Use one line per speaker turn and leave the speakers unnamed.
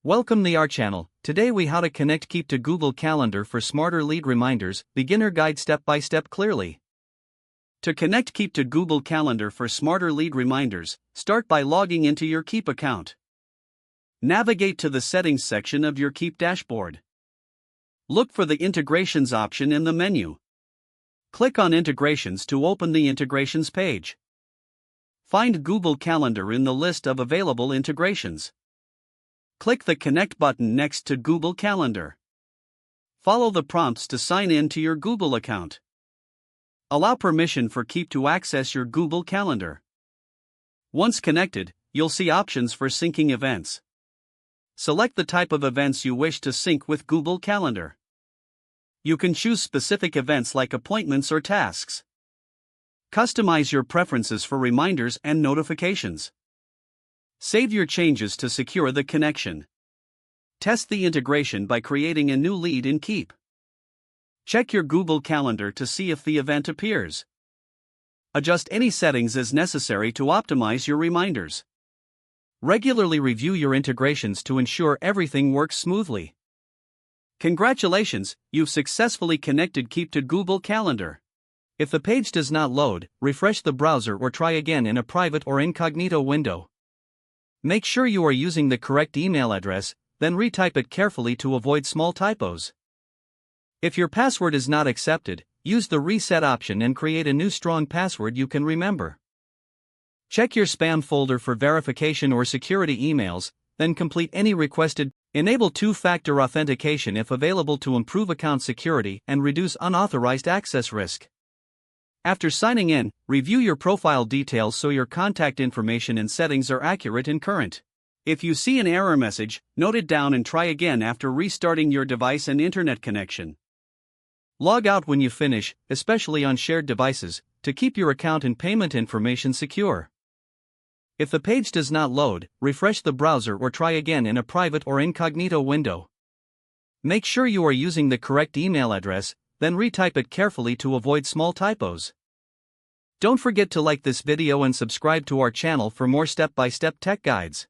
Welcome to our channel. Today we how to connect Keap to Google Calendar for smarter lead reminders, beginner guide step by step clearly. To connect Keap to Google Calendar for smarter lead reminders, start by logging into your Keap account. Navigate to the settings section of your Keap dashboard. Look for the integrations option in the menu. Click on integrations to open the integrations page. Find Google Calendar in the list of available integrations. Click the Connect button next to Google Calendar. Follow the prompts to sign in to your Google account. Allow permission for Keap to access your Google Calendar. Once connected, you'll see options for syncing events. Select the type of events you wish to sync with Google Calendar. You can choose specific events like appointments or tasks. Customize your preferences for reminders and notifications. Save your changes to secure the connection. Test the integration by creating a new lead in Keap. Check your Google Calendar to see if the event appears. Adjust any settings as necessary to optimize your reminders. Regularly review your integrations to ensure everything works smoothly. Congratulations, you've successfully connected Keap to Google Calendar. If the page does not load, refresh the browser or try again in a private or incognito window. Make sure you are using the correct email address, then retype it carefully to avoid small typos. If your password is not accepted, use the reset option and create a new strong password you can remember. Check your spam folder for verification or security emails, then complete any requested. Enable two-factor authentication if available to improve account security and reduce unauthorized access risk. After signing in, review your profile details so your contact information and settings are accurate and current. If you see an error message, note it down and try again after restarting your device and internet connection. Log out when you finish, especially on shared devices, to keep your account and payment information secure. If the page does not load, refresh the browser or try again in a private or incognito window. Make sure you are using the correct email address, then retype it carefully to avoid small typos. Don't forget to like this video and subscribe to our channel for more step-by-step tech guides.